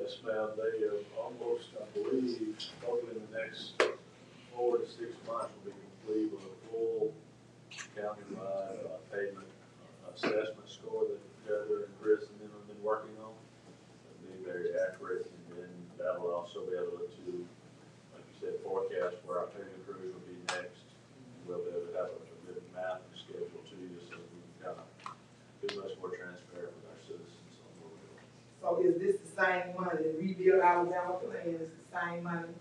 Yes, ma'am, they almost, I believe, hopefully in the next 4 to 6 months will be complete with a full countywide pavement assessment score that Heather and Chris and them have been working on. It'll be very accurate, and then that will also be able to, like you said, forecast where our paving crews will be next. We'll be able to have a good mapping schedule to you, so we can kind of be much more transparent with our citizens on what we're doing. So is this the same money, the rebuild Alabama plan is the same money?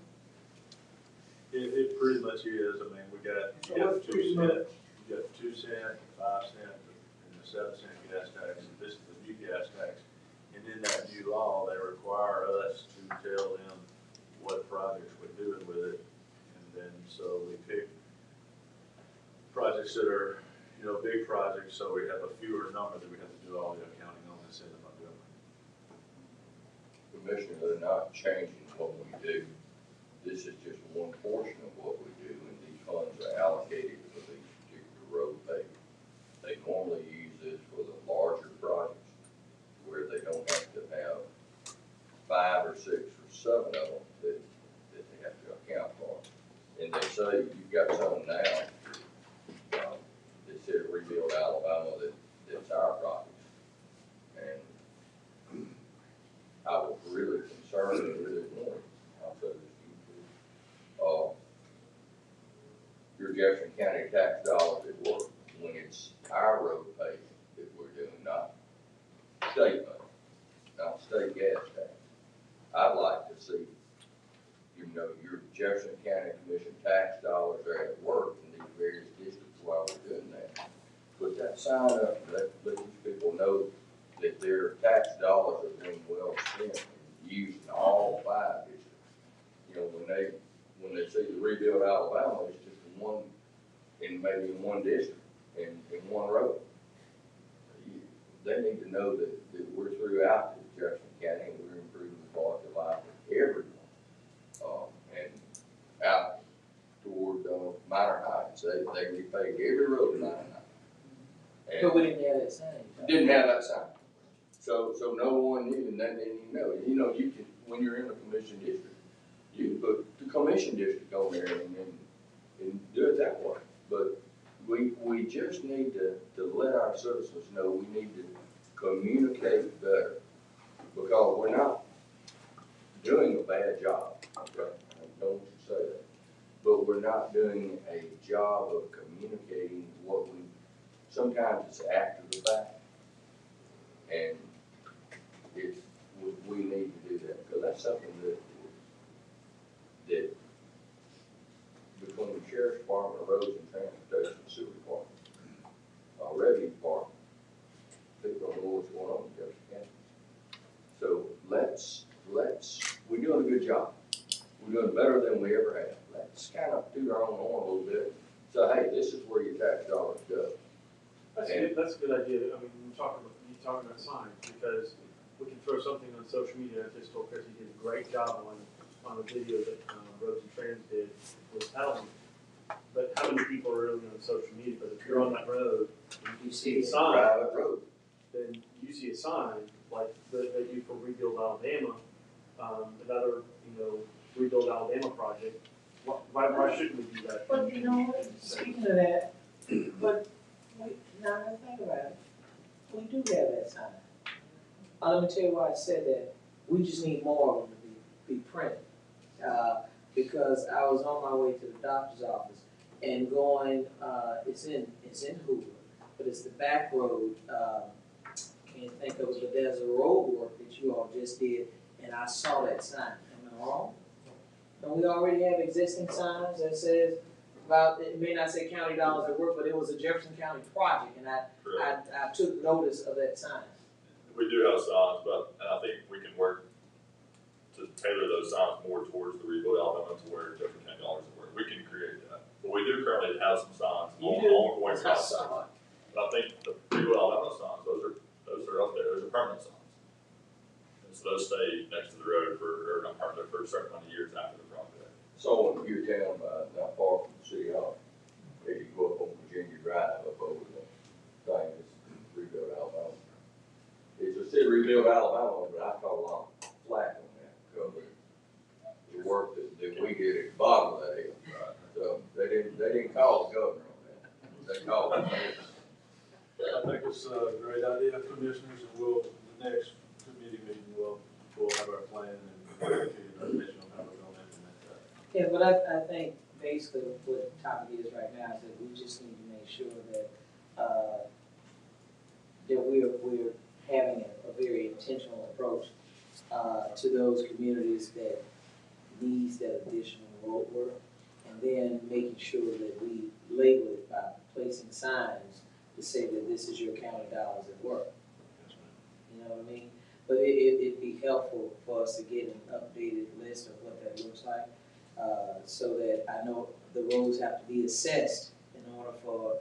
It pretty much is. I mean, you got 2 cent, you got 2 cent, 5 cent, and the 7 cent gas tax. And this is the new gas tax. And in that new law, they require us to tell them what projects we're doing with it. And then so we pick projects that are, you know, big projects, so we have a fewer number that we have to do all the accounting on and send them a bill. Commissioner, they're not changing what we do. This is just one portion of what we do, and these funds are allocated for these particular road paving. They normally use this for the larger projects, where they don't have to have 5 or 6 or 7 of them that they have to account for. And they say you've got some now, they said Rebuild Alabama, that's our projects. And I was really concerned and really annoyed. I'll say this to you. Your Jefferson County tax dollars at work when it's our road paving that we're doing, not state money, not state gas tax. I'd like to see, you know, your Jefferson County Commission tax dollars are at work in these various districts while we're doing that. Put that sign up and let these people know that their tax dollars are being well spent and used in all 5 districts. You know, when they see the Rebuild Alabama, it's just maybe in one district, in one road. They need to know that we're throughout the Jefferson County and we're improving the quality of life of everyone. And out toward Minor Heights, they repaved every road in Minor Heights. But we didn't have that sign. Didn't have that sign. So no one knew, and they didn't even know. You know, you can, when you're in a commission district, you can put the commission district on there and do it that way. But we just need to let our citizens know we need to communicate better, because we're not doing a bad job. Okay? I don't want you to say that. But we're not doing a job of communicating what we, sometimes it's after the fact. And we need to do that, because that's something that between the Sheriff's Department, Roads and Transportation, Sewer Department, Revenue Department, people don't know what's going on in Jefferson County. So we're doing a good job. We're doing better than we ever have. Let's kind of toot our own horn a little bit. So hey, this is where your tax dollars go. That's a good idea. I mean, you're talking about signs, because we can throw something on social media. I just told Chris he did a great job on a video that Roads and Trans did with Helen. But how many people are really on social media? But if you're on that road and you see a sign, then you see a sign like that they do for Rebuild Alabama, another Rebuild Alabama project. Why shouldn't we do that? But you know what, speaking of that, but now that I think about it, we do have that sign. Let me tell you why I said that. We just need more of them to be printed. Because I was on my way to the doctor's office and going, it's in Hoover, but it's the back road. Can't think of it, but there's a road work that you all just did, and I saw that sign. Am I wrong? Don't we already have existing signs that says about, it may not say county dollars at work, but it was a Jefferson County project, and I took notice of that sign. We do have signs, but I think we can work to tailor those signs more towards the Rebuild Alabama to where Jefferson County dollars at work. We can create that. But we do currently have some signs on ongoing projects. But I think the Rebuild Alabama signs, those are up there. Those are permanent signs. And so those stay next to the road or not permanent, for a certain amount of years after the project. So in your town, not far from the city hall, if you go up on Virginia Drive up over the thing, it's Rebuild Alabama. It's a city Rebuild Alabama, but I call it flat on Oh, I think it's a great idea, commissioners, and the next committee meeting, we'll have our plan and give you the mission on how we're gonna implement that. Yeah, but I think basically what the topic is right now is that we just need to make sure that, that we're having a very intentional approach, to those communities that needs that additional road work. And then making sure that we label it by placing signs to say that this is your county dollars at work. You know what I mean? But it'd be helpful for us to get an updated list of what that looks like, so that I know the roads have to be assessed in order for,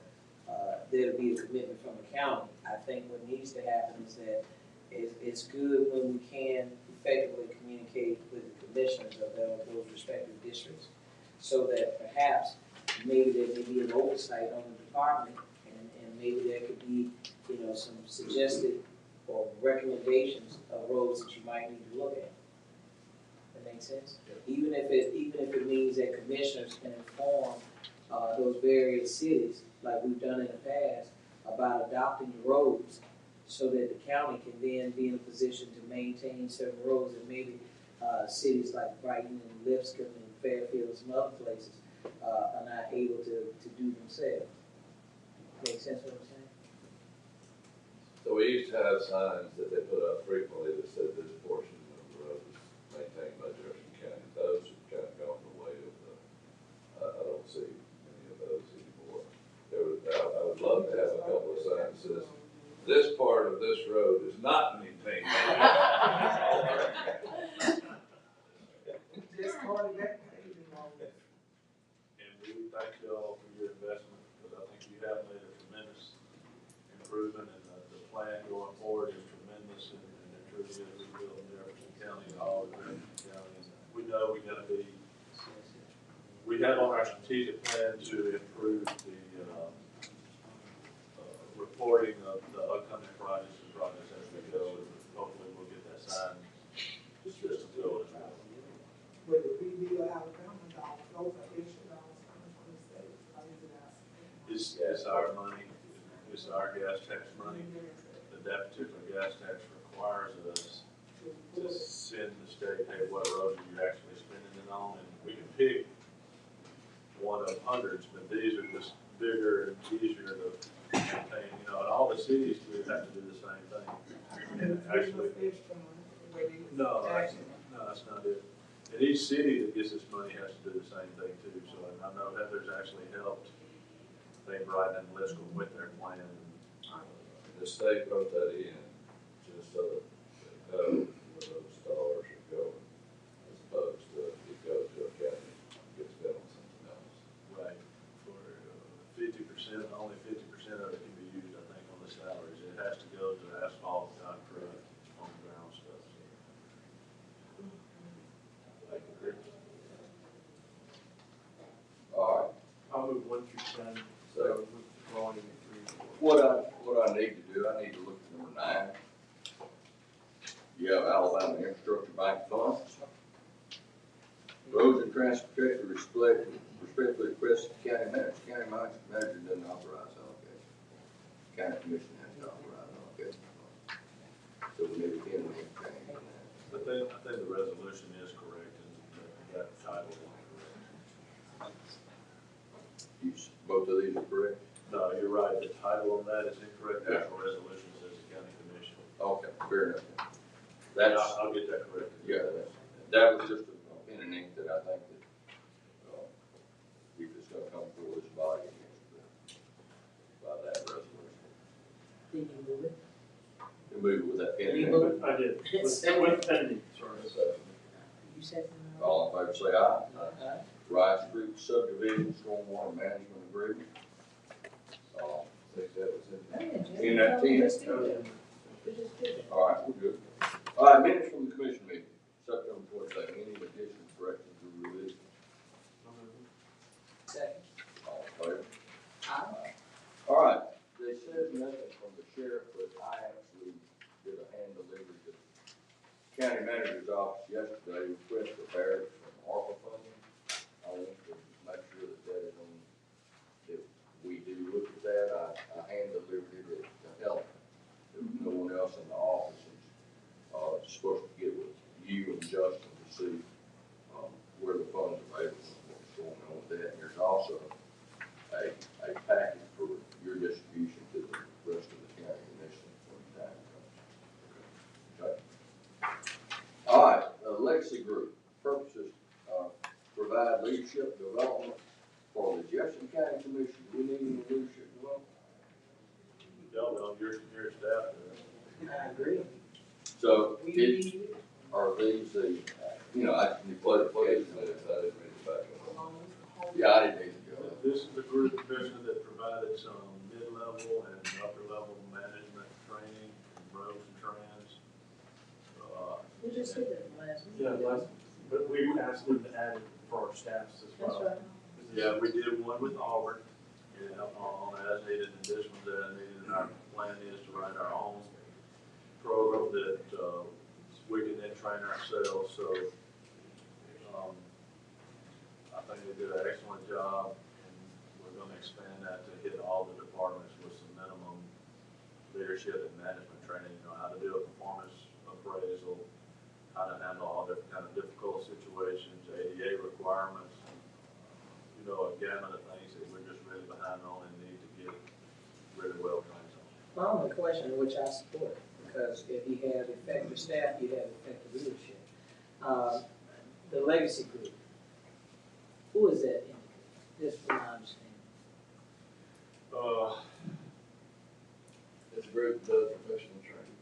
there to be a commitment from the county. I think what needs to happen is that it's good when we can effectively communicate with the commissioners of those respective districts, so that perhaps maybe there may be an oversight on the department, and maybe there could be, you know, some suggested or recommendations of roads that you might need to look at. That makes sense? Yeah. Even if it means that commissioners can inform, those various cities, like we've done in the past, about adopting roads, so that the county can then be in a position to maintain certain roads that maybe, cities like Brighton and Lipscomb and Fairfield and some other places, are not able to do themselves. Make sense what I'm saying? So we used to have signs that they put up frequently that said this portion of the road is maintained by Jefferson County. Those have kind of gone the way of the, I don't see any of those anymore. I would love to have a couple of signs that says, this part of this road is not maintained. Just part of that paving on it. And we thank you all for your investment, because I think you have made a tremendous improvement, and the plan going forward is tremendous, and it truly is rebuilding Jefferson County and all of Jefferson County. And we know we have on our strategic plan to improve the, reporting of the upcoming projects as we go, and hopefully we'll get that sign system going as well. But the rebuild Alabama dollars, those are extra dollars coming from the state. How is it asking? It's our money, it's our gas tax money, that particular gas tax requires us to send the state, hey, what roads are you actually spending it on, and we can pick one of hundreds, but these are just bigger and easier to maintain, you know, and all the cities do have to do the same thing. And actually, no, that's not it. And each city that gets this money has to do the same thing too, so I know Heather's actually helped, they Brighton and Lipscomb with their plan. The state wrote that in just so that they know where those dollars are going, as opposed to it goes to a county, gets spent on something else. Right, for 50%, only 50% of it can be used, I think, on the salaries. It has to go to asphalt, concrete, on the ground stuff. I agree. all right. I'll move 1 through 10, So volume 3 and 4. what I need to do, I need to look at number 9. You have Alabama Infrastructure Bank funds. Roads and Transportation respectfully request the county manager. County manager doesn't authorize allocation. County commission has to authorize allocation. So we need to get a change in that. I think the resolution is correct, and that title is correct. Both of these are correct? No, you're right, the title on that is incorrect, the actual resolution says the county commission. Okay, fair enough. And That's, I'll get that corrected. yeah, that was just a pen and ink that I think that, if it's gonna come before this body by that resolution. Did you move it? You move with that pen and You ink. move I did, with pending, sorry. So, You said that? all in favor say aye. Aye. Rice Street subdivision stormwater management agreement. I think that was in that 10. We just did it. All right, we're good. All right, minutes from the commission meeting, September 22nd. Any additions, corrections, or revisions? Second. All in favor? Aye. All right, they said nothing from the sheriff, but I actually did a hand delivery to the county manager's office yesterday, request for barracks from ARPA funding. I want to make sure that that is on, if we do to look at that. I hand delivered it to Helen. There was no one else in the office. Supposed to get with you and Justin to see, where the funds are available, what's going on with that. And there's also a package for your distribution to the rest of the county commission when the time comes. Okay. All right, Legacy Group, purposes, provide leadership development for the Jefferson County Commission. Do we need any leadership development? Y'all know your staff. I agree. So, We it, need, are these the, I can play the What is plays. this? I didn't read it back on. Yeah, I didn't need to go. This is the group commission that provided some mid-level and upper-level management training, in roads and trans. we just did that last week. Yeah, but we asked them to add it for our staffs as That's well. right. Yeah, we did one with Auburn, on as needed, and this one's as needed, and our plan is to write our own program that, we can then train ourselves, so, I think they did an excellent job, and we're gonna expand that to hit all the departments with some minimum leadership and management training, how to do a performance appraisal, how to handle all different kind of difficult situations, ADA requirements, a gamut of things that we're just really behind on and need to get really well trained on. My only question, which I support, because if you have effective staff, you have effective leadership. The legacy group, who is that entity? Just from my understanding. It's a group that does professional training.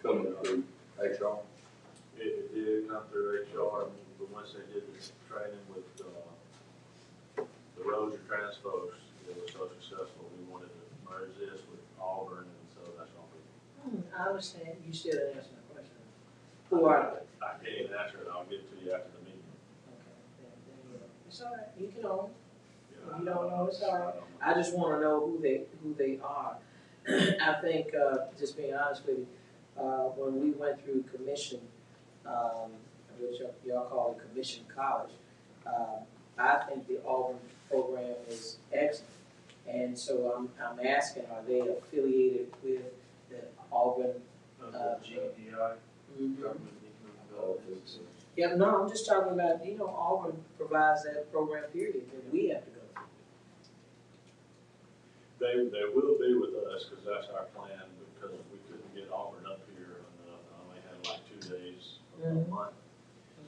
Coming through HR. It did come through HR, but once they did this training with, the roads and trans folks, it was so successful, we wanted to merge this with Auburn, and so that's what we. I understand, you still didn't answer my question. Who are they? I can't even answer it, I'll get to you after the meeting. Okay, then, it's all right, you can own it. Yeah, You don't know, it's all right. I just wanna know who they are. I think, just being honest with you, when we went through commission, which y'all call it commission college, I think the Auburn program is excellent. And so I'm asking, are they affiliated with the Auburn? GDI, Mhm. Government Economic Development. Yeah, no, I'm just talking about, Auburn provides that program period that we have to go through. They will be with us, cause that's our plan, because we couldn't get Auburn up here enough, I only had like 2 days a month.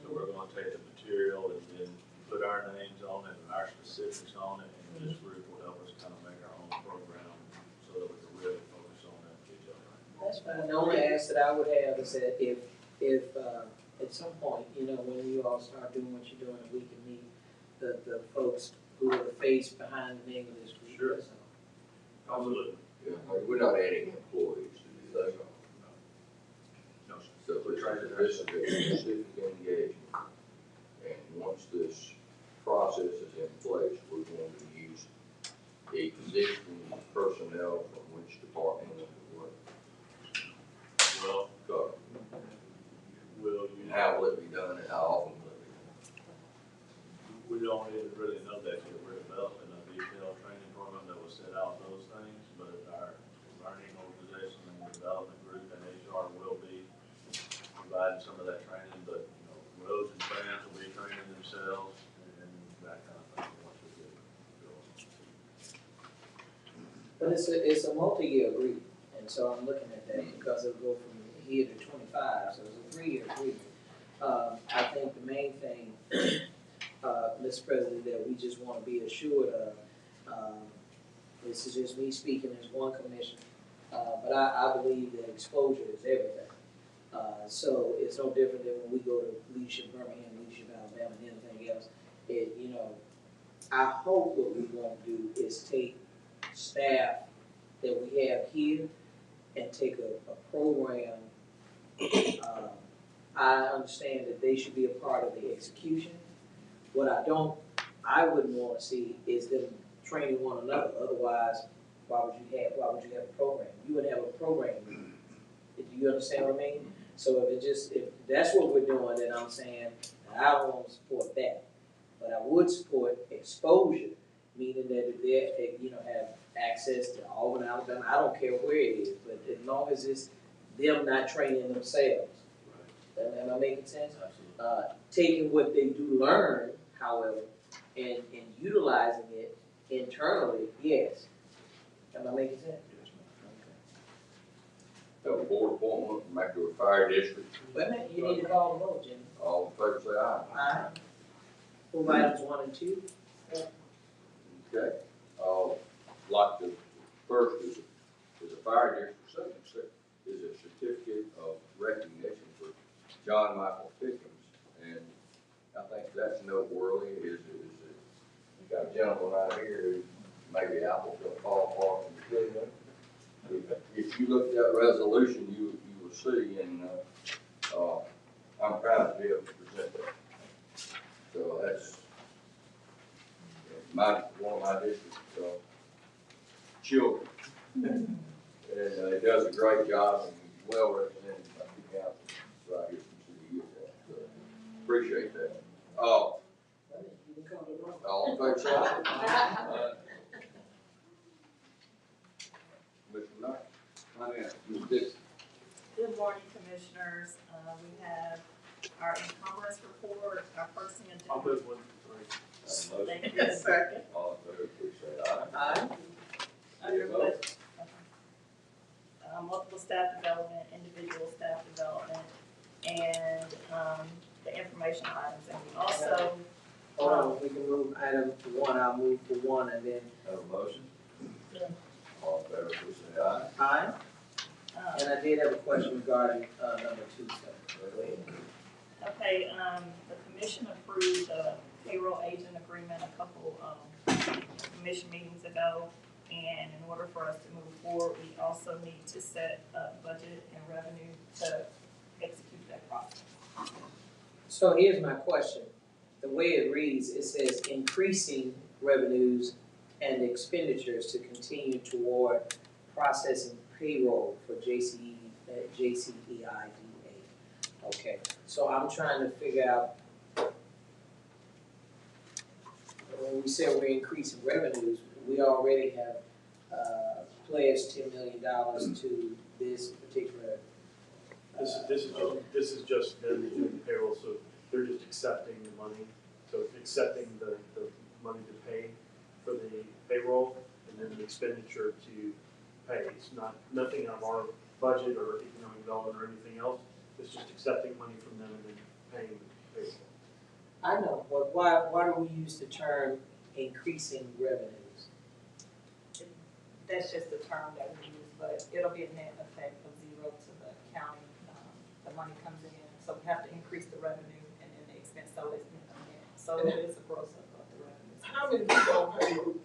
So we're gonna take the material and then put our names on it and our specifics on it, and this group will help us kind of make our own program so that we can really focus on that each other. That's fine. The only ask that I would have is that if at some point, when you all start doing what you're doing, we can meet the folks who are the face behind the name of this group. Sure. That's all. Absolutely. Yeah, we're not adding employees to do that. No, sir. So this is a specific engagement. And once this process is in place, we're going to use existing personnel from which department it will work. Well, Cover. will you? And how will it be done and how often will it be done? We don't even really know that yet. We're developing a detailed training program that will set out those things, but our learning organization and development group and HR will be providing some of that training, but, roads and trans will be training themselves and that kind of thing once we get going. But it's a multi-year agreement, and so I'm looking at that because it'll go from here to 25, so it's a 3-year agreement. I think the main thing, Mr. President, that we just want to be assured of, this is just me speaking as one commission, but I believe that exposure is everything. So it's no different than when we go to Leadership Birmingham, Leadership Alabama, and anything else. I hope what we want to do is take staff that we have here and take a program. I understand that they should be a part of the execution. What I wouldn't want to see is them training one another. Otherwise, why would you have a program? You would have a program. Do you understand what I mean? So if that's what we're doing, then I'm saying I don't want to support that. But I would support exposure meaning that if they, have access to Auburn, Alabama, I don't care where it is, but as long as it's them not training themselves. Am I making sense? Absolutely. Taking what they do learn, however, and utilizing it internally, yes. Am I making sense? Have a board appointment from Macro Fire District. Wait a minute, you need to call the vote, Jimmy. All in favor, say aye. Aye. Move items 1 and 2. Okay. Like the first is a fire district, second is a certificate of recognition for John Michael Pickens. And I think that's noteworthy is that you got a gentleman right here who maybe Apple's gonna fall apart in Cleveland. If you look at that resolution, you will see, and, I'm proud to be able to present that. So that's one of my district's, children. And, he does a great job and he's well represented by the council right here from City of so appreciate that. All in favor, say aye. Mr. Knight. Finance, Ms. Dixon. Good morning, Commissioners. We have our encumbrance report, our purchasing I'll agenda. move 1 through 3. Thank you. Second. All in favor, please say aye. Aye. Under budget. Multiple staff development, individual staff development, and, the information items. And we also, Hold on, we can move item 1, I'll move for 1 and then, Have a motion? All in favor, please say aye. aye. um, And I did have a question regarding, number 2, so, go ahead. okay, the commission approved the payroll agent agreement a couple, commission meetings ago. And in order for us to move forward, we also need to set a budget and revenue to execute that process. So here's my question. The way it reads, it says increasing revenues and expenditures to continue toward processing payroll for JCEIDA. Okay, so I'm trying to figure out, when we said we're increasing revenues, we already have pledged $10 million to this particular. This is just them doing the payroll, so they're just accepting the money. So accepting the money to pay for the payroll and then the expenditure to pay. It's nothing out of our budget or economic development or anything else. It's just accepting money from them and then paying the payroll. I know, but why do we use the term increasing revenues? That's just the term that we use, but it'll be a net effect of 0 to the county. The money comes in, so we have to increase the revenue and then the expense, so it's net. So it is a gross up of the revenues. How many people on payroll?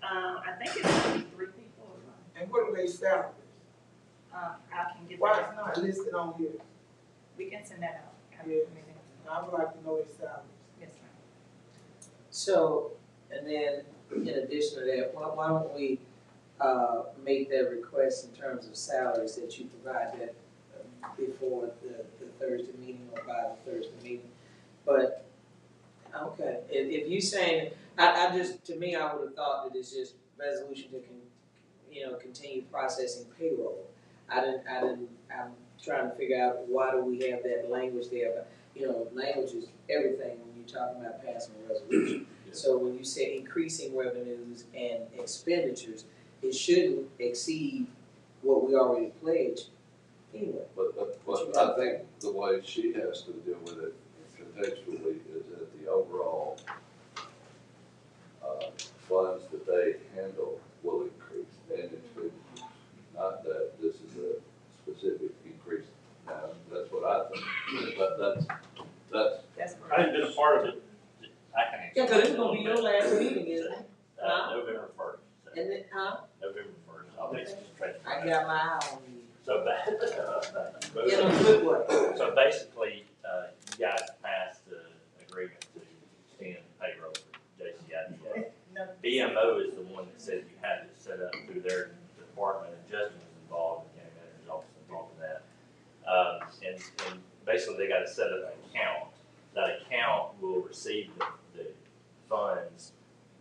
I think it's 3 people. And what are they salaries? I can get Why that. it's not listed on here? We can send that out. after Yeah. the meeting. I would like to know their salaries. Yes, ma'am. So, and then in addition to that, why don't we make that request in terms of salaries that you provide that before the Thursday meeting or by the Thursday meeting? But, okay, if you saying, I just, to me, I would have thought that it's just resolution to continue processing payroll. I'm trying to figure out why do we have that language there, but, language is everything when you're talking about passing a resolution. So when you say increasing revenues and expenditures, it shouldn't exceed what we already pledged anyway. But I think the way she has to deal with it contextually is that the overall funds that they handle will increase and expenditures, not that this is a specific increase. Now, that's what I think, but that's That's I correct. haven't been a part of it. I can. Yeah, cause it's gonna be your last meeting, isn't it? November 1st. So And then, November 1st, I'll make some training. I got my eye on you. So In a good way. so basically, you guys passed the agreement to extend payroll for JCIDA. No. BMO is the one that said you had to set up through their department, and Justin was involved, the county manager's office involved in that. And basically, they gotta set up an account. That account will receive the funds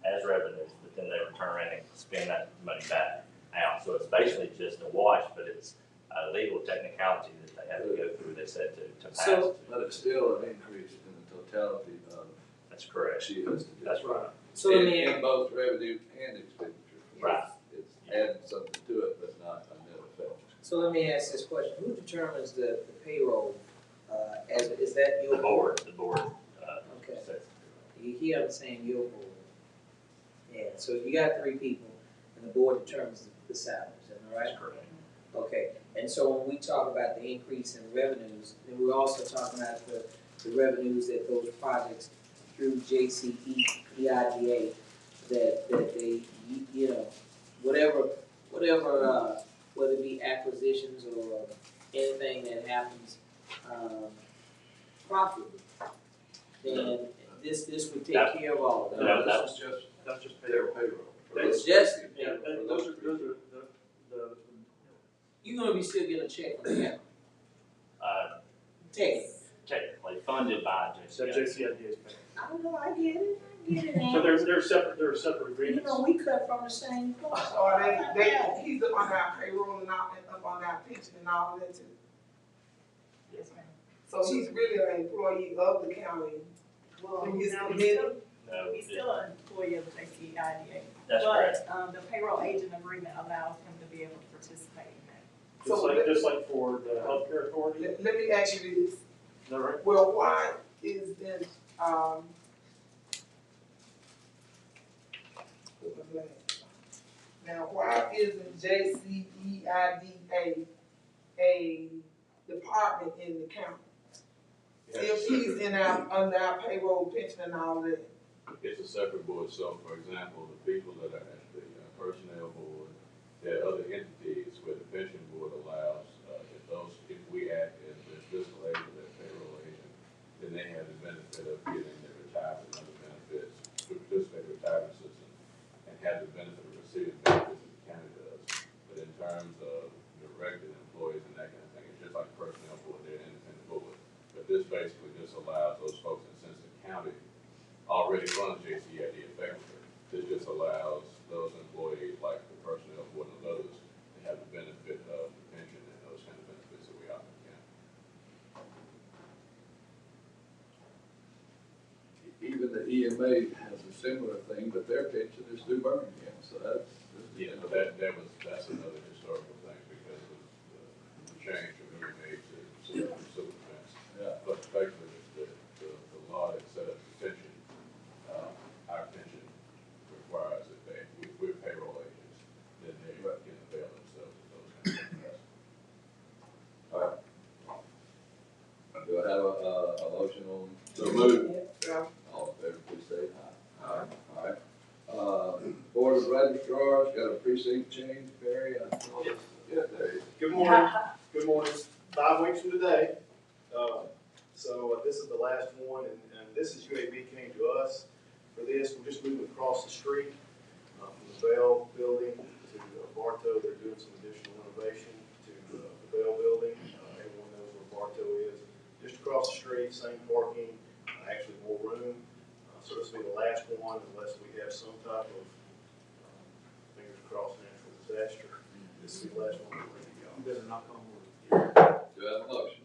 as revenues, but then turn around and spend that money back out. So it's basically just a wash, but it's a legal technicality that they have to go through, they said, to pass. So- But it's still an increase in the totality of That's correct. she has to do. That's right. So let In, me, in both revenue and expenditure. Right. It's adding something to it, but not a net effect. so let me ask this question, who determines the payroll, is that your The board? board, Okay, says- you hear I'm saying your board. Yeah, so you got 3 people, and the board determines the salaries, am I right? that's correct. Okay, and so when we talk about the increase in revenues, then we're also talking about the revenues that those projects through JCE, EIDA, that they, you know, whatever, whether it be acquisitions or anything that happens, profitably, then this would take care of all of that. No, that This is just That's just their payroll. payroll. It's just, Yeah, those are the, you're gonna be still getting a check from the county, take it. Technically funded by so JCI. JCID is paying. I don't know, I get it, So now. they're separate You agreements. know, we cut from the same cloth. So are he's up on our payroll and all, and up on our pension and all of that too. Yes, ma'am. So he's really an employee of the county. Well, And he's no, committed. No, he's still an employee of the JCIDA. that's correct. But, the payroll agent agreement allows him to be able to participate in that. Just like for the healthcare authority, is Let me ask you this, that right? well, why is then, what was that? Now, why isn't JCEIDA a department in the county? If he's in our, under our payroll, pension and all that. It's a separate board, so for example, the people that are at the personnel board, there are other entities where the pension board allows, if we act as their fiscal agent, their payroll agent, then they have the benefit of getting their retirement and other benefits, to participate in the retirement system, and have the benefit of receiving benefits that the county does. But in terms of directed employees and that kind of thing, it's just like personnel board, they're an independent board. But this basically just allows those folks, and since the county already runs JCID effectively, this just allows those employees, like the personnel board and others, to have the benefit of the pension and those kind of benefits that we offer in the county. Even the EMA has a similar thing, but their pension is through Birmingham, so that's. Yeah, but that's another historical thing because of the change from EMA to civil defense. Yeah. But effectively, the law that set up the pension, our pension requires that we're payroll agents, then they can avail themselves of those kind of things. All right. Do I have a motion on? So move. Yeah. All in favor, please say aye. Aye. All right. Board of registrars got a precinct change, Barry. Yeah, there you Good morning, good morning. 5 weeks from today. This is the last one, and this is UAB came to us for this. We're just moving across the street from the Bell Building to Bartow. They're doing some additional renovation to the Bell Building. Everyone knows where Bartow is. Just across the street, same parking, actually more room. So this will be the last one unless we have some type of, fingers crossed, natural disaster. This will be the last one we're ready to go. You better knock on wood. Do I have a motion?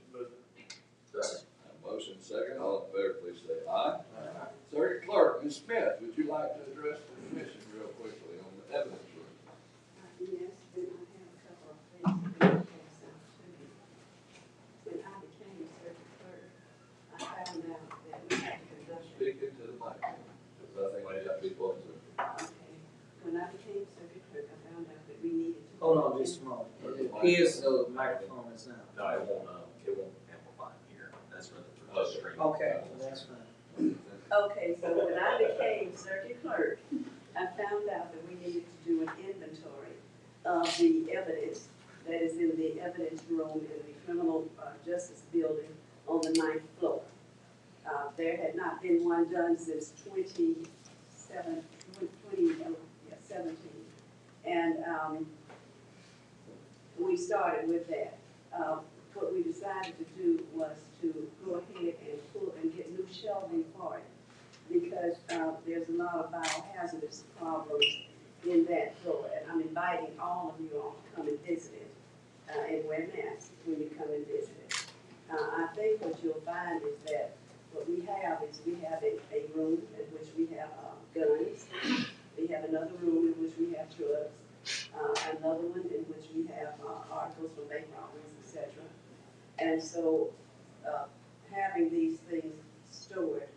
Second. A motion second, all in favor, please say aye. Aye. Circuit Clerk, Ms. Smith, would you like to address the commission real quickly on the evidence room? Yes, then I have a couple of things that I pass out to you. When I became circuit clerk, I found out that we had to conduct. Speak into the mic, because I think we got people on Zoom. Okay, when I became circuit clerk, I found out that we needed to. Hold on just a moment, it appears though the microphone is not. No, it won't amplify here. That's for the stream. Okay, that's fine. Okay, so when I became circuit clerk, I found out that we needed to do an inventory of the evidence that is in the evidence room in the criminal justice building on the 9th floor. There had not been one done since 2017. And we started with that. What we decided to do was to go ahead and get new shelving for it because there's a lot of biohazardous problems in find is that what we have is we have a room in which we have guns. We have another room in which we have drugs. Another one in which we have articles from bank robberies, etc. And so having these things stored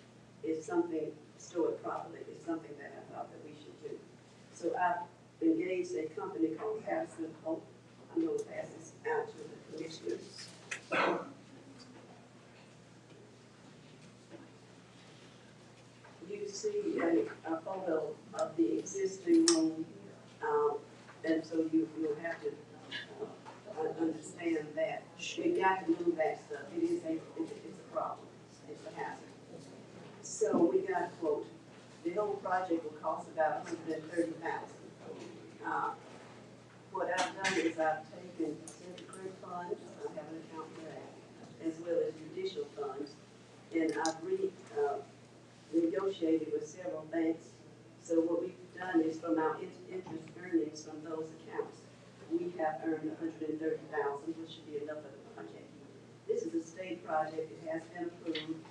is something, stored properly, is something that I thought that we should do. So I've engaged a company called Harrison Hope. I'm going to pass this out to the commissioners. You see a photo of the existing room, and so you'll have to understand that. You got to move that stuff. It's a problem. It's a hazard. So we got a quote. The whole project will cost about $130,000. What I've done is I've taken Central funds, I have an account for that, as well as judicial funds, and I've negotiated with several banks. So what we've done is from our interest earnings from those accounts, we have earned $130,000, which should be enough for the project. This is a state project. It has been approved.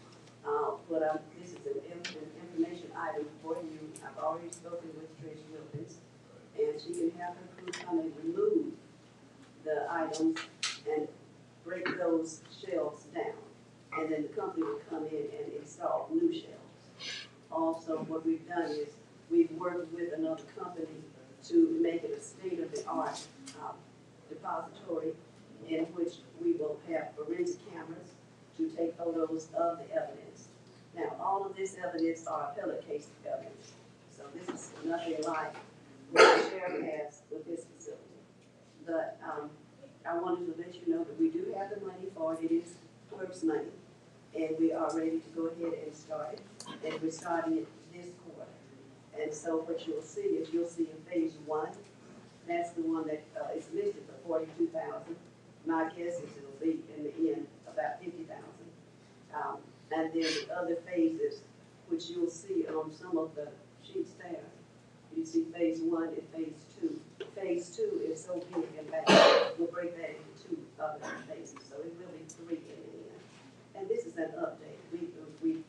This is an information item for you. I've already spoken with Trish Wilkins, and she can have her crew come and remove the items and break those shelves down. And then the company will come in and install new shelves. Also, what we've done is we've worked with another company to make it a state-of-the-art depository in which we will have forensic cameras to take photos of the evidence. Now, all of this evidence are appellate case evidence. So this is nothing like what the sheriff has with his facility. But I wanted to let you know that we do have the money for it. It is clerk's money. And we are ready to go ahead and start it. And we're starting it this quarter. And so what you'll see is you'll see in phase 1, that's the one that is listed for $42,000. My guess is it'll be in the end about $50,000. And then the other phases, which you'll see on some of the sheets there, you see phase 1 and phase 2. Phase 2 is so big and bad, we'll break that into 2 other phases. So it will be 3 in the end. And this is an update. We've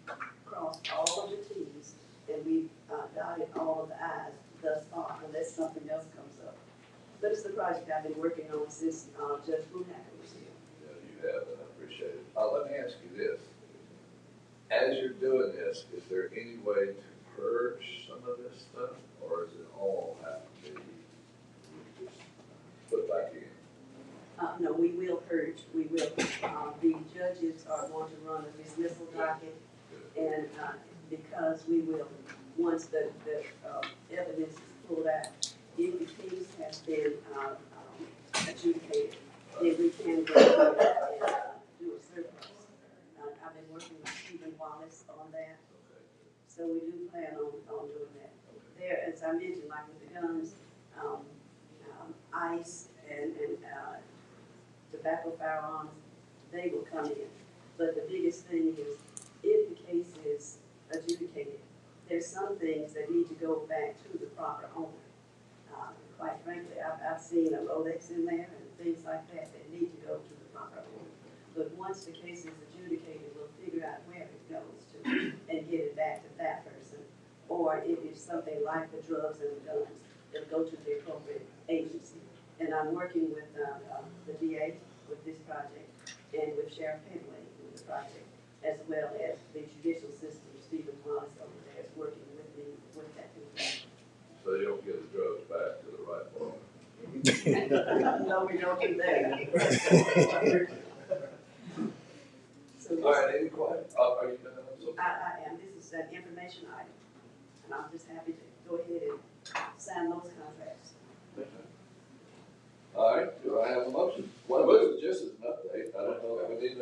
crossed all of the T's and we've dotted all of the I's thus far, unless something else comes up. But it's the project I've been working on since Judge Bruhacker was here. Yeah, you have, and I appreciate it. Let me ask you this. As you're doing this, is there any way to purge some of this stuff, or is it all have to be just put back in? No, we will purge. We will. The judges are going to run a dismissal docket, and because we will, once the evidence is pulled out, if the case has been adjudicated, then we can go and do a surplus. I've been working with Stephen Wallace on that, so we do plan on doing that. There, as I mentioned, like with the guns, ice and tobacco firearms, they will come in. But the biggest thing is, if the case is adjudicated, there's some things that need to go back to the proper owner. Quite frankly, I've seen a Rolex in there and things like that that need to go to the proper owner. But once the case is adjudicated, we'll figure out where it goes to and get it back to that person. Or if it's something like the drugs and the guns, it'll go to the appropriate agency. And I'm working with the DA with this project and with Sheriff Penway with the project, as well as the judicial system. Stephen Wallace over there is working with me with that. So you don't get the drugs back to the right one. No, we don't do that. So All right, any questions? Are you done? I am. This is an information item, and I'm just happy to go ahead and sign those contracts. All right, do I have a motion? Well, this is just as an update. I don't know if we need a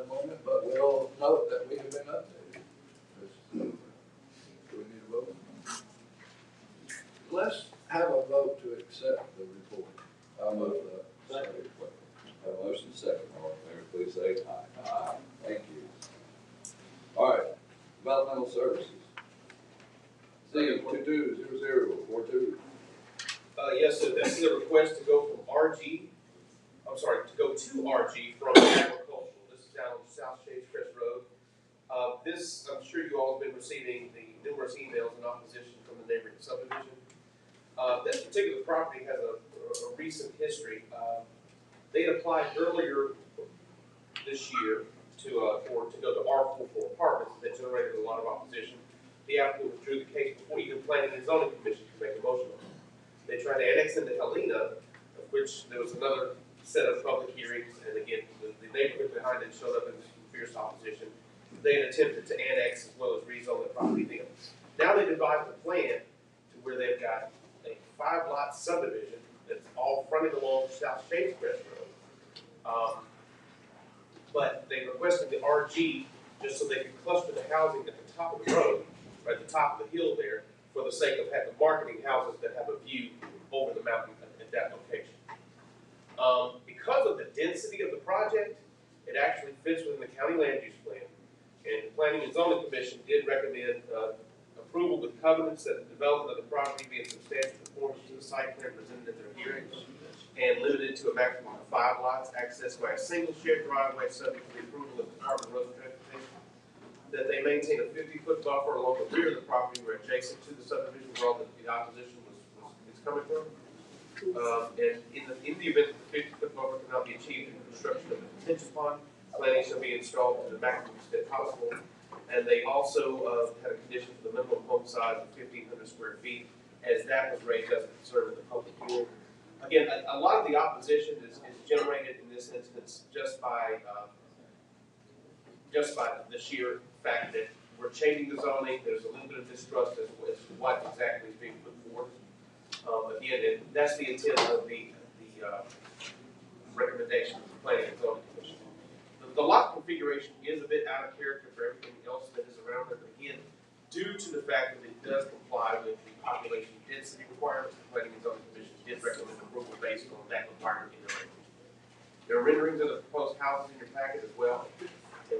moment, but we'll note that we have been updated. Do we need a vote? Let's have a vote to accept the report. I'll move that. Have a motion second. All in favor, please say aye. Aye. Thank you. All right, developmental services. C 220042. Yes, so this is a request to go from RG, to go to RG from agricultural. This is down on South Shades Creek This, I'm sure you all have been receiving the numerous emails in opposition from the neighboring subdivision. This particular property has a recent history. They had applied earlier this year to go to R4 for apartments that generated a lot of opposition. The applicant withdrew the case before even planning and zoning commission could make a motion on it. They tried to annex into Helena, of which there was another set of public hearings, and again, the neighborhood behind it showed up in fierce opposition. They had attempted to annex as well as rezone the property then. Now they devised a plan to where they've got a 5-lot subdivision that's all fronted along South Shadescrest Road. But they requested the RG just so they could cluster the housing at the top of the road, or at the top of the hill there, for the sake of having marketing houses that have a view over the mountain at that location. Because of the density of the project, it actually fits within the county land use plan. And the Planning and Zoning Commission did recommend approval with covenants that the development of the property be in substantial conformity to the site plan presented at their hearings, and limited to a maximum of 5 lots accessed by a single shared driveway subject to the approval of the Department of Roads and Transportation. That they maintain a 50-foot buffer along the rear of the property where adjacent to the subdivision where all the opposition is coming from. And in the event that the 50-foot buffer cannot be achieved in the construction of a detention pond, planning shall be installed to the maximum extent possible. And they also had a condition for the minimum home size of 1,500 square feet, as that was raised as a concern in the public hearing. Again, a lot of the opposition is generated in this instance just by the sheer fact that we're changing the zoning. There's a little bit of distrust as to what exactly is being put forward. Again, and that's the intent of the recommendation of the Planning and Zoning Commission. The lot configuration is a bit out of character for everything else that is around it, but again, due to the fact that it does comply with the population density requirements, the Planning and Zoning Commission did recommend approval based on that requirement in their language. There are renderings of the proposed houses in your packet as well, and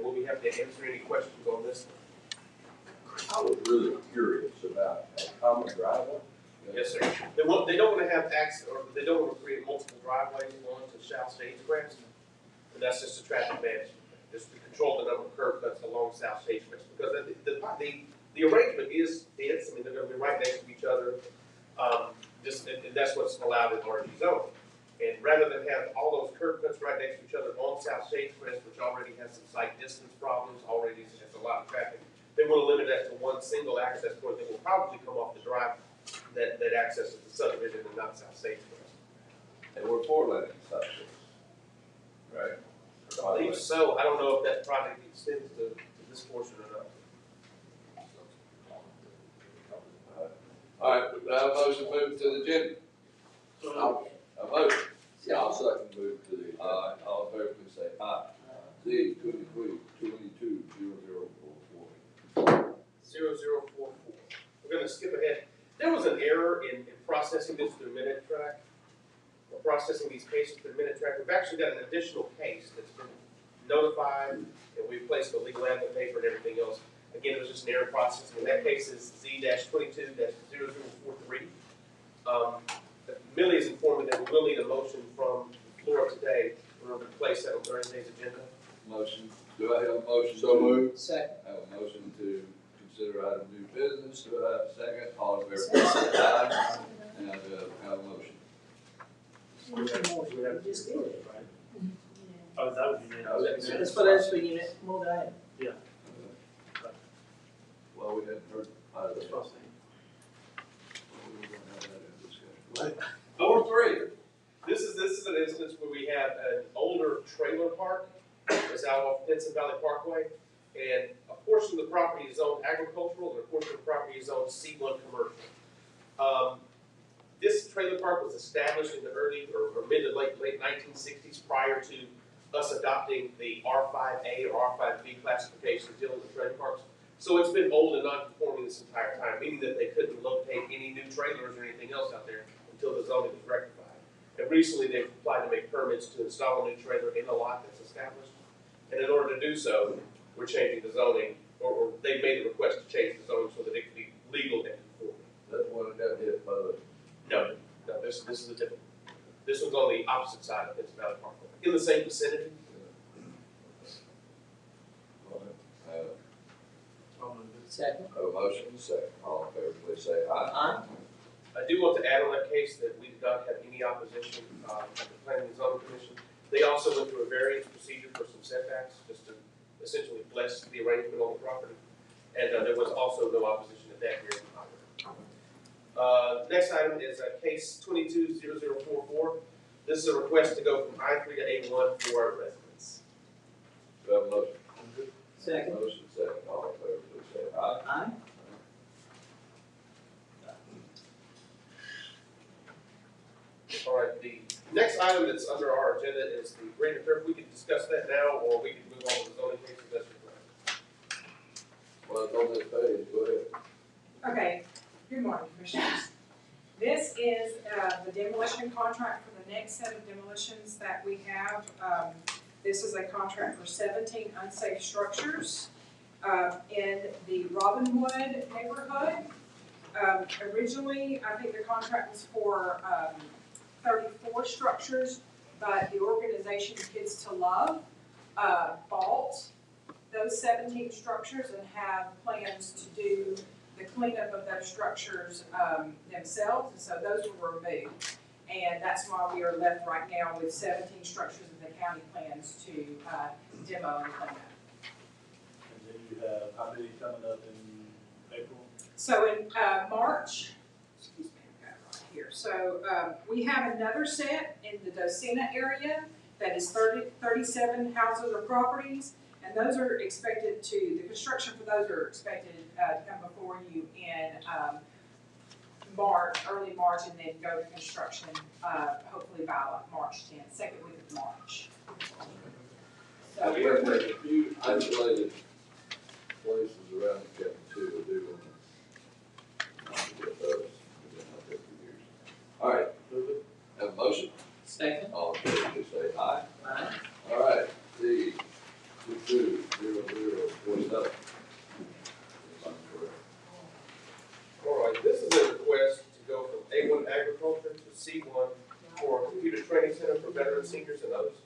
we'll be happy to answer any questions on this. I was really curious about a common driveway. Yes, sir. They don't want to have access, or they don't want to create multiple driveways onto South Stagecrest, and that's just a traffic management, just to control the number of curb cuts along South Stagecrest. Because the arrangement is dense. I mean, they're going to be right next to each other. And that's what's allowed in RG zoning. And rather than have all those curb cuts right next to each other on South Shadescrest, which already has some site distance problems, already has a lot of traffic, they want to limit that to one single access point that will probably come off the drive that accesses the subdivision and not South Shadescrest. And we're for letting subdivisions, right? I believe so. I don't know if that project extends to this portion or not. All right, we have a motion moved to the agenda. A motion. Yeah, I'll second move to the. All in favor, please say aye. Z 22 0044. 0044. We're going to skip ahead. There was an error in processing this through Minute Track. We're processing these cases through Minute Track. We've actually got an additional case that's been notified, and we've placed the legal admin paper and everything else. Again, it was just an error processing. And that case is Z-22-0043. Millie is informing that we will need a motion from the floor today in order to place that on Thursday's agenda. Motion. Do I have a motion? So moved. Second. I have a motion to consider item new business. Do I have a second? All in favor, please say aye. And I have a motion. We Just did it. Right? Oh, that would be it. It's for that for unit, move that. Well, we hadn't heard. That's what I'm saying. Number 3. This is an instance where we have an older trailer park that's out off Pinson Valley Parkway, and a portion of the property is zoned agricultural, and a portion of the property is zoned C1 commercial. This trailer park was established in the early or mid to late 1960s, prior to us adopting the R5A or R5B classification dealing with trailer parks. So it's been old and non-conforming this entire time, meaning that they couldn't locate any new trailers or anything else out there until the zoning was rectified. And recently they've applied to make permits to install a new trailer in the lot that's established. And in order to do so, we're changing the zoning, or they made the request to change the zoning so that it can be legal and conforming. That's one that got hit by the. No, this is a different. This one's on the opposite side of Pinson Valley Parkway, in the same vicinity. Second. Have a motion and a second. All in favor, please say aye. Aye. I do want to add on that case that we did not have any opposition at the Planning and Zoning Commission. They also went through a variance procedure for some setbacks, just to essentially bless the arrangement on the property. And there was also no opposition at that hearing either. Next item is case 220044. This is a request to go from I-3 to A1 for our residents. Do I have a motion? Second. Motion second. All in favor, please say aye. Aye. All right, the next item that's under our agenda is the greater turf. We can discuss that now, or we can move on to the zoning case if that's your plan. Well, it's on this page, go ahead. Okay, good morning, Commissioners. This is the demolition contract for the next set of demolitions that we have. This is a contract for 17 unsafe structures in the Robinwood neighborhood. Originally, I think the contract was for 34 structures, but the organization Kids to Love bought those 17 structures and have plans to do the cleanup of those structures themselves, and so those were removed. And that's why we are left right now with 17 structures that the county plans to demo and clean up. And then you have, how many coming up in April? So in March, excuse me, I've got it right here. So we have another set in the Docena area that is 37 houses or properties. And those are expected to, the construction for those are expected to come before you in March, early March, and then go to construction hopefully by like March 10th, second week of March. So We have a few isolated places around the county too, to do them. Get those, we didn't have that for years. All right, have a motion? Second. All in favor, please say aye. Aye. All right, the 220047. All right, this is a request to go from A1 agriculture to C1 for a computer training center for veteran seniors and others.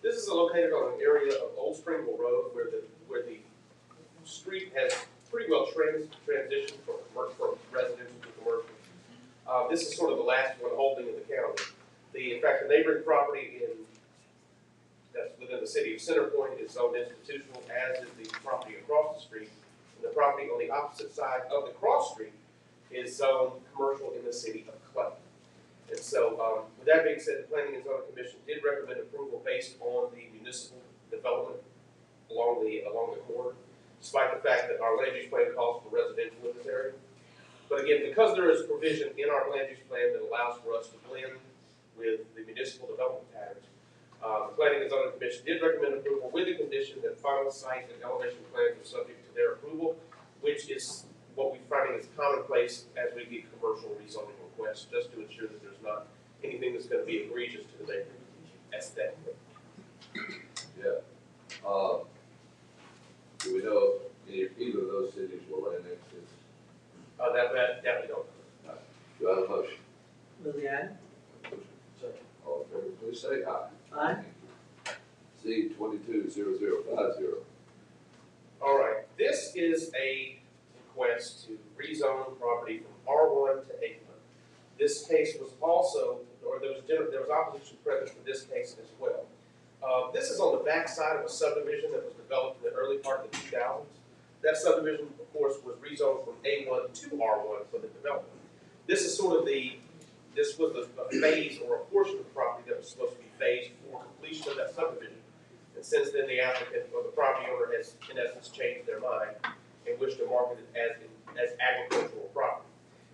This is located on an area of Old Springville Road where the street has pretty well transitioned from residential to commercial. This is sort of the last one holding in the county. In fact, the neighboring property that's within the city of Center Point is zoned institutional, as is the property across the street. And the property on the opposite side of the cross street is zoned commercial in the city of Clayton. And so, with that being said, the Planning and Zoning Commission did recommend approval based on the municipal development along the corridor, despite the fact that our land use plan calls for residential in this area. But again, because there is provision in our land use plan that allows for us to blend with the municipal development patterns, the Planning and Zoning Commission did recommend approval with the condition that final site and elevation plans are subject to their approval, which is what we find is commonplace as we get commercial rezoning requests, just to ensure that there's not anything that's going to be egregious to the neighborhood aesthetically. Yeah. Do we know if either of those cities will annex this? That we don't. Do I have a motion? Lillian. All in favor, please say aye. Aye. C 220050. All right, this is a request to rezone property from R1 to A1. This case was also, or there was opposition present for this case as well. This is on the back side of a subdivision that was developed in the early part of the 2000s. That subdivision, of course, was rezoned from A1 to R1 for the development. This is sort of this was a phase or a portion of the property that was supposed to be phased for completion of that subdivision. And since then, the applicant or the property owner has, in essence, changed their mind and wished to market it as agricultural property.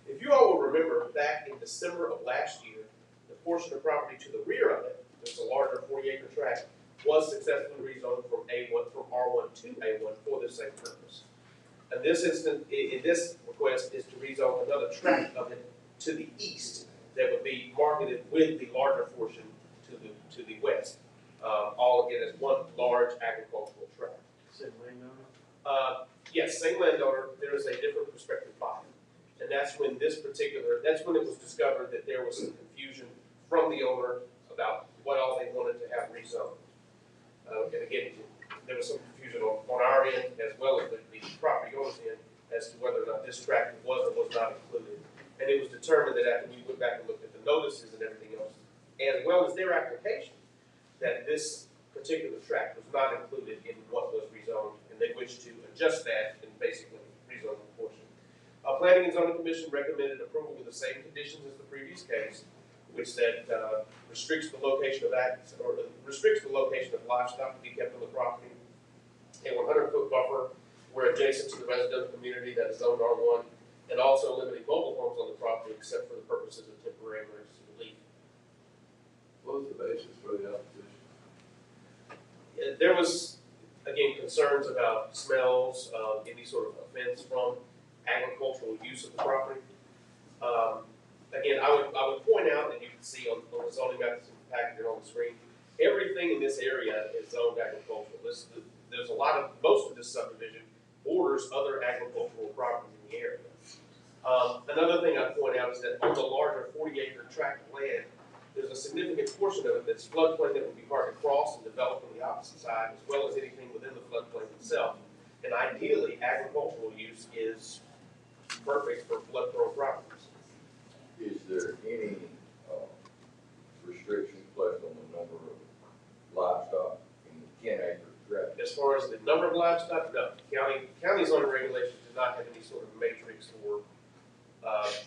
If you all will remember, back in December of last year, the portion of property to the rear of it, there's a larger 40-acre tract, was successfully rezoned from R1 to A1 for the same purpose. In this instance, in this request, is to rezone another tract of it to the east that would be marketed with the larger portion to the west. All again as one large agricultural tract. Same landowner? Yes, same landowner. There is a different prospective buyer, and that's when it was discovered that there was some confusion from the owner about what all they wanted to have rezoned. And again, there was some confusion on our end as well as the property owner's end as this tract was or was not included. And it was determined that after we went back and looked at the notices and everything else, as well as their application, that this particular tract was not included in what was rezoned, and they wished to adjust that and basically rezone the portion. Planning and Zoning Commission recommended approval with the same conditions as the previous case, which said restricts the location of livestock to be kept on the property, a 100-foot buffer where adjacent to the residential community that is zoned R1, and also limiting mobile homes on the property except for the purposes of temporary emergency relief. What was the basis for the opposition? There was, again, concerns about smells, any sort of offense from agricultural use of the property. Again, I would point out, and you can see on the zoning map that's impacted on the screen, everything in this area is zoned agricultural. There's most of this subdivision borders other agricultural properties in the area. Another thing I'd point out is that on the larger 40-acre tract of land, there's a significant portion of it that's floodplain that would be hard to cross and develop on the opposite side, as well as anything within the floodplain itself. And ideally, agricultural use is perfect for flood-prone properties. Is there any restrictions placed on the number of livestock in the 10-acre tract? As far as the number of livestock, no. County zoning regulations do not have any sort of matrix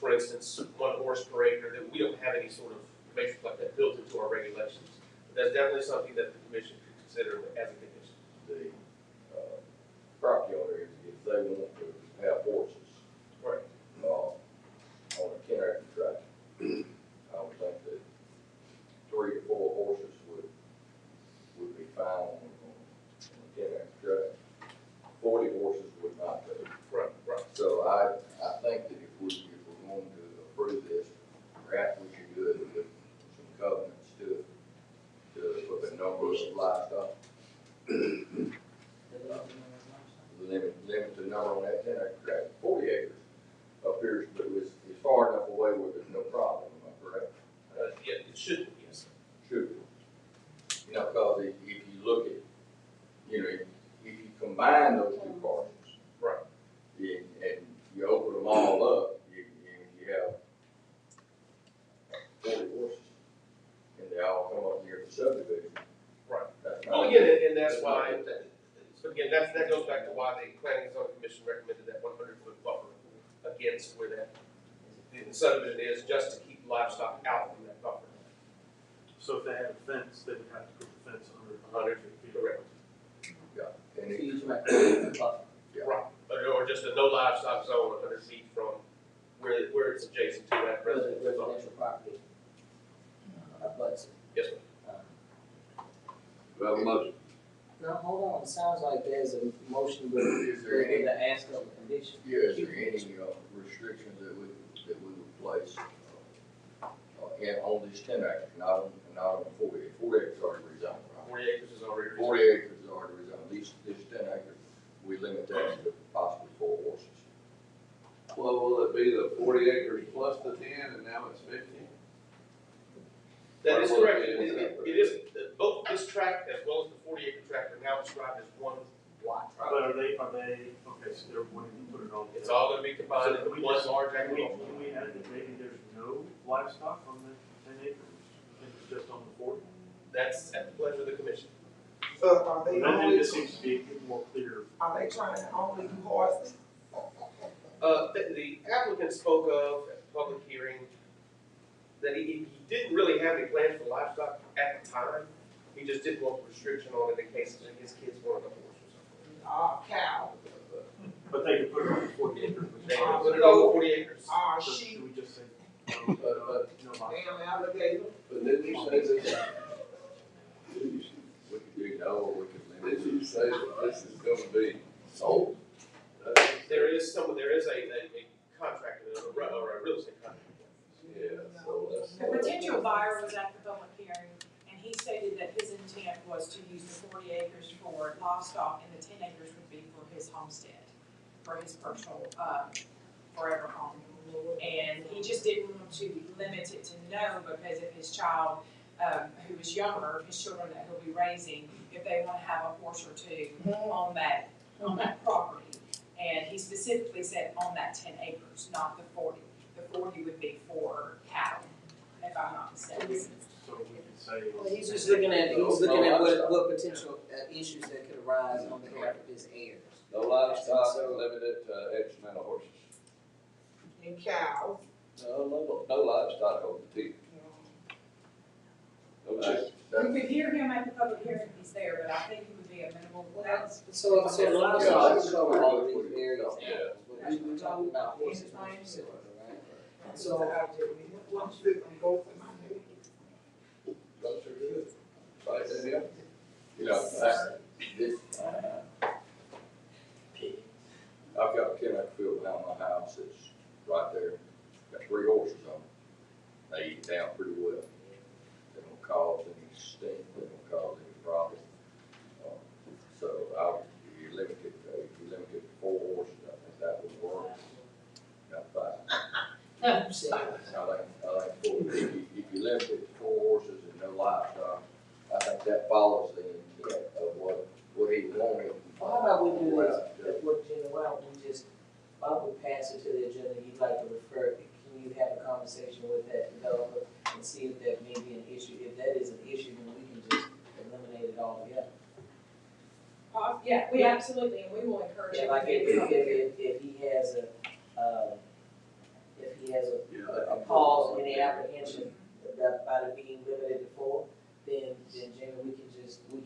for instance, 1 horse per acre. That we don't have any sort of matrix like that built into our regulations. But that's definitely something that the commission could consider as a condition. The property owners, if they want to have horses, Right. on a 10-acre tract, I would think that 3 to 4 horses would be fine on a 10-acre tract. 40 horses would not be. Right, right. So I think that if we're going to approve this, perhaps we should do it with some covenants to put the number of livestock. Limit the number on that 10-acre tract. 40 acres appears, but it's far enough away where there's no problem. Am I correct? Yeah, it should be, yes. Should be. Because if you look at, if you combine those 2 parcels, Right. and you open them all up, you have 40 horses, and they all come up near the subdivision. Right. That's Well, not- again, and that's why, so again, that goes back to why the Planning and Zoning Commission recommended that 100-foot buffer against where the subdivision is, just to keep livestock out from that buffer. So if they had a fence, they would have to put the fence under 100 feet, correct. Yeah. And Huge it, buffer. Right. Or just a no livestock zone 100 feet from where it's adjacent to that residential zone. Residential property. But, Yes, sir. Do I have a motion? no, hold on, it sounds like there's a motion, but Is there we're any- going to ask of a condition. yeah, is there any restrictions that we would place on this 10 acres, not on 40 acres? 40 acres already rezoned, right? 40 acres is already. 40 acres is already rezoned. This 10 acres, we limit that to possibly 4 horses. Well, will it be the 40 acres plus the 10 and now it's 50? That is correct. It is, both this tract as well as the 40-acre tract are now described as one lot. But are they, okay, so they're wanting to put it all together. It's all gonna be combined So can we into one just- large Can agricultural. we add that maybe there's no livestock on the 10 acres, and it's just on the 40? That's at the pleasure of the commission. So are they I think only, this seems to be more clear. are they trying to only do horses? The applicant spoke of at the public hearing that he didn't really have any plans for livestock at the time. He just didn't want the restriction on it in case his kids wanted a horse or something. Cow, But they could put it on 40 acres. which They is- can put it over 40 acres. So sheep, should we just say, no livestock? damn alligator. But didn't you say this? We could do no, or we could limit Did you say that this is gonna be sold. There is a contract, or a real estate contract. Yeah, so that's. The potential buyer was at the public hearing, and he stated that his intent was to use the 40 acres for livestock, and the 10 acres would be for his homestead, for his personal, forever home. And he just didn't want to limit it to no, because if his child, who is younger, his children that he'll be raising, if they want to have a horse or two on that property. And he specifically said on that 10 acres, not the 40. The 40 would be for cattle, if I'm not mistaken. So we could say. Well, he's just looking at what potential issues that could arise on behalf of his heirs. No livestock, limited to X amount of horses. And cows. No livestock on the teeth. No chickens. We could hear him at the public hearing if he's there, but I think he would be amenable to that. So the livestock is covered all of these various Yeah. animals, but we're talking about horses more specifically, right? So, Right, yeah. You know, this, I've got a 10-acre field behind my house that's right there, got 3 horses on it. They eat down pretty well. They don't cause any stink, they don't cause any problem. So if you limit it to 4 horses, I think that would work. Got 5. I think 4, if you limit it to 4 horses and no livestock, I think that follows the intent of what he wanted. well, how about we do this, Jenna, why don't we pass it to the agenda, you'd like to refer, can you have a conversation with that developer and see if that may be an issue? If that is an issue, then we can just eliminate it altogether. Yeah, we absolutely, and we will encourage him. Yeah, like if he has a pause, any apprehension about it being limited to 4, then Jenna, we can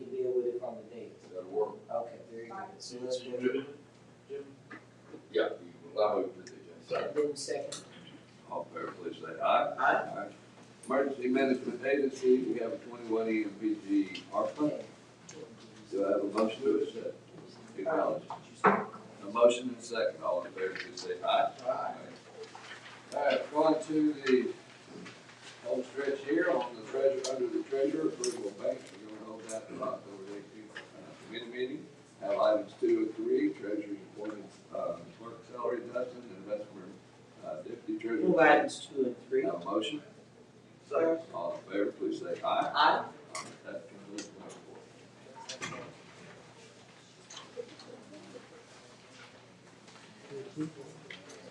deal with it from the date. That'll work. Okay, very good. So let's So you go. moving it, Jim? Yeah, I move to the agenda. Then second. All in favor, please say aye. Aye. Emergency Management Agency, we have a 21 EMPG ARPA. Do I have a motion to accept? Acknowledge. A motion and a second, all in favor, please say aye. Aye. All right, going to the home stretch here on the treasurer, under the treasurer, approval of banks, we're gonna hold that for October 18th, committee meeting. Have items 2 and 3, treasurer's appointed, clerk salary adjustment, and investment, deputy treasurer. Move items 2 and 3. Have a motion? Second. All in favor, please say aye. Aye. That concludes my report.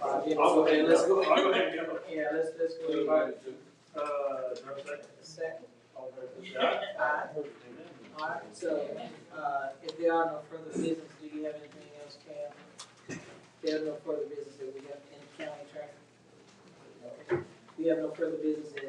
I'll go ahead and Let's go. I'll go ahead and go. Yeah, let's go. Do I have a second? Second. All in favor, say aye. Aye. All right, so, if there are no further business, do you have anything else, Cam? There are no further business that we have in county attorney? We have no further business in